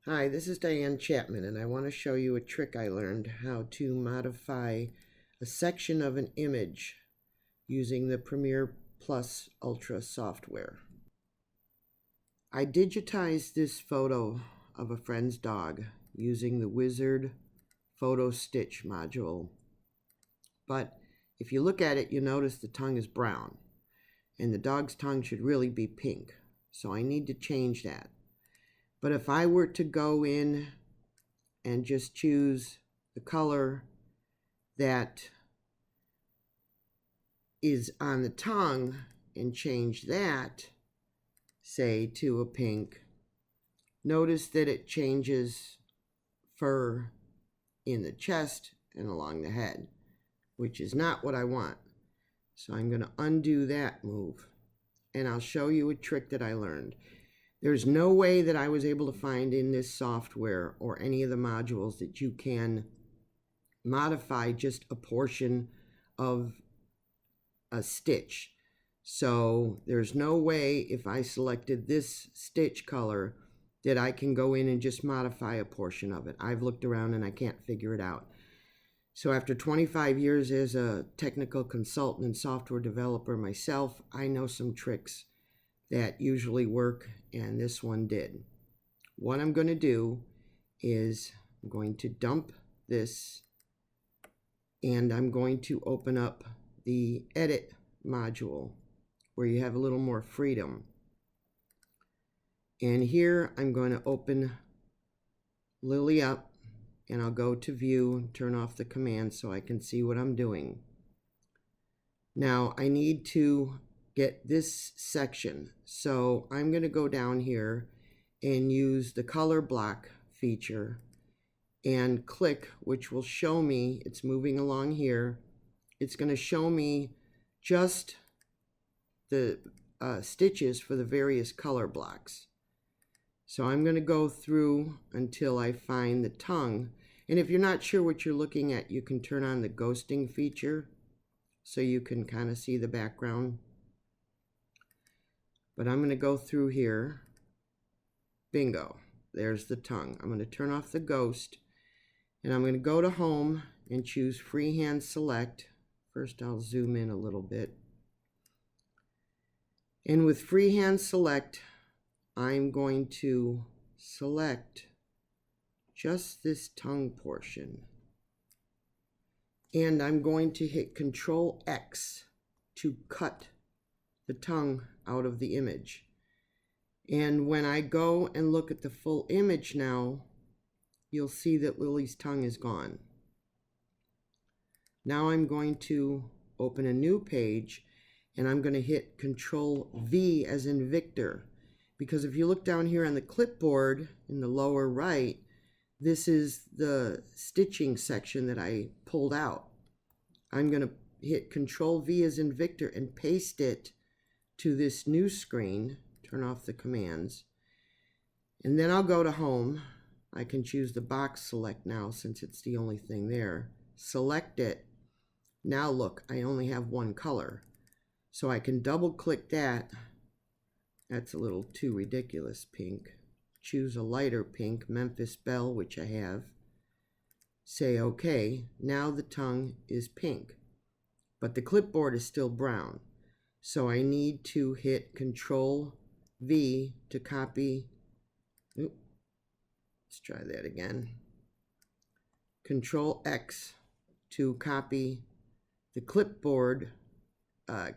Hi, this is Dian Chapman, and I want to show you a trick I learned how to modify a section of an image using the Premiere Plus Ultra software. I digitized this photo of a friend's dog using the Wizard Photo Stitch module, but if you look at it, you notice the tongue is brown, and the dog's tongue should really be pink, so I need to change that. But if I were to go in and just choose the color that is on the tongue and change that, say, to a pink, notice that it changes fur in the chest and along the head, which is not what I want. So I'm going to undo that move, and I'll show you a trick that I learned. There's no way that I was able to find in this software or any of the modules that you can modify just a portion of a stitch. So there's no way if I selected this stitch color that I can go in and just modify a portion of it. I've looked around and I can't figure it out. So after 25 years as a technical consultant and software developer myself, I know some tricks that usually work, and this one did. What I'm going to do is I'm going to dump this, and I'm going to open up the edit module where you have a little more freedom. And here I'm going to open Lily up, and I'll go to view and turn off the command so I can see what I'm doing. Now I need to get this section, so I'm going to go down here and use the color block feature and click, which will show me it's moving along here. It's going to show me just the stitches for the various color blocks. So I'm going to go through until I find the tongue, and if you're not sure what you're looking at, you can turn on the ghosting feature so you can kind of see the background. But I'm going to go through here. Bingo, there's the tongue. I'm going to turn off the ghost, and I'm going to go to home and choose freehand select. First I'll zoom in a little bit. And with freehand select, I'm going to select just this tongue portion. And I'm going to hit Control X to cut the tongue out of the image. And when I go and look at the full image now, you'll see that Lily's tongue is gone. Now I'm going to open a new page, and I'm going to hit Control V as in Victor, because if you look down here on the clipboard in the lower right, this is the stitching section that I pulled out. I'm going to hit Control V as in Victor and paste it to this new screen, turn off the commands, and then I'll go to home. I can choose the box select now since it's the only thing there. Select it. Now look, I only have one color, so I can double click that. That's a little too ridiculous pink. Choose a lighter pink, Memphis Belle, which I have. Say OK. Now the tongue is pink, but the clipboard is still brown. So I need to hit Control V to copy. Let's try that again. Control X to copy the clipboard,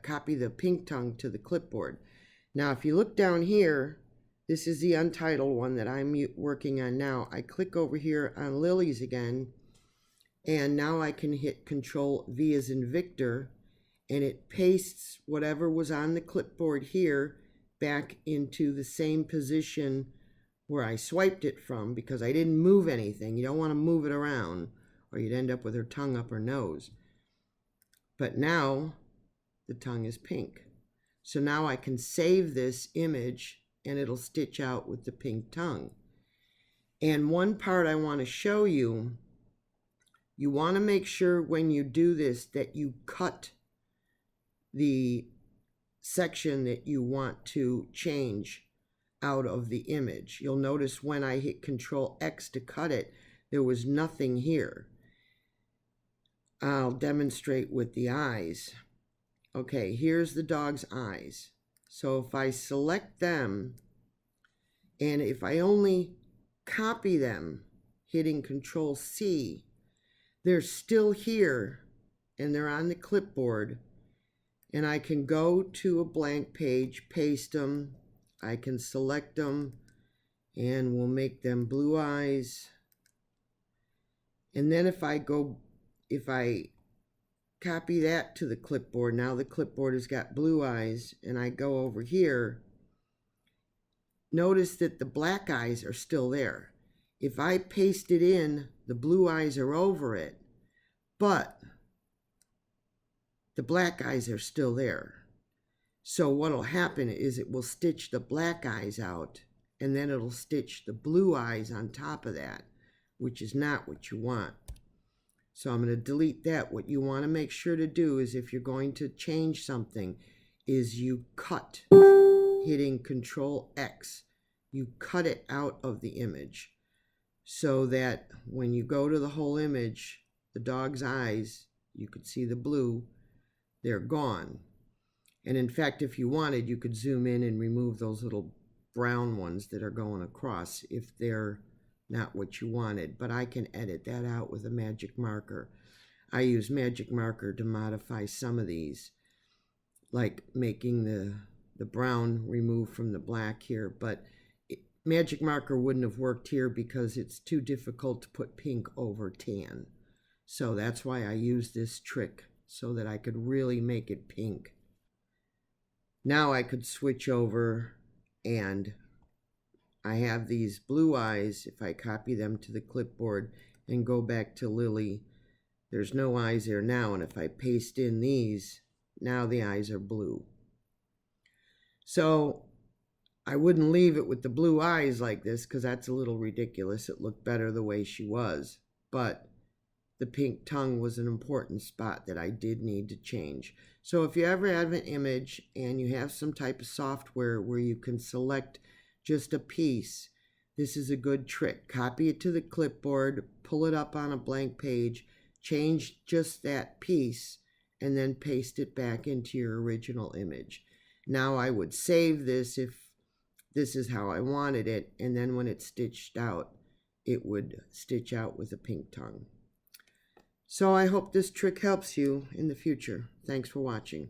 copy the pink tongue to the clipboard. Now if you look down here, this is the untitled one that I'm working on now. I click over here on Lily's again, and now I can hit Control V as in Victor, and it pastes whatever was on the clipboard here back into the same position where I swiped it from, because I didn't move anything. You don't want to move it around or you'd end up with her tongue up her nose. But now the tongue is pink. So now I can save this image and it'll stitch out with the pink tongue. And one part I want to show you, you want to make sure when you do this that you cut the section that you want to change out of the image. You'll notice when I hit Control X to cut it, there was nothing here. I'll demonstrate with the eyes. Okay, here's the dog's eyes. So if I select them, and if I only copy them, hitting Control C, they're still here, and they're on the clipboard, and I can go to a blank page, paste them, I can select them, and we'll make them blue eyes. And then if I copy that to the clipboard, now the clipboard has got blue eyes, and I go over here, notice that the black eyes are still there. If I paste it in, the blue eyes are over it, but the black eyes are still there. So what'll happen is it will stitch the black eyes out, and then it'll stitch the blue eyes on top of that, which is not what you want. So I'm going to delete that. What you want to make sure to do is, if you're going to change something, is you cut, hitting Control X. You cut it out of the image so that when you go to the whole image, the dog's eyes, you could see the blue, they're gone. And in fact, if you wanted, you could zoom in and remove those little brown ones that are going across if they're not what you wanted. But I can edit that out with a magic marker. I use magic marker to modify some of these, like making the brown remove from the black here. But magic marker wouldn't have worked here because it's too difficult to put pink over tan. So that's why I use this trick, so that I could really make it pink. Now I could switch over, and I have these blue eyes. If I copy them to the clipboard and go back to Lily, there's no eyes there now. And if I paste in these, now the eyes are blue. So I wouldn't leave it with the blue eyes like this, because that's a little ridiculous. It looked better the way she was. But the pink tongue was an important spot that I did need to change. So if you ever have an image and you have some type of software where you can select just a piece, this is a good trick. Copy it to the clipboard, pull it up on a blank page, change just that piece, and then paste it back into your original image. Now I would save this if this is how I wanted it, and then when it's stitched out, it would stitch out with a pink tongue. So I hope this trick helps you in the future. Thanks for watching.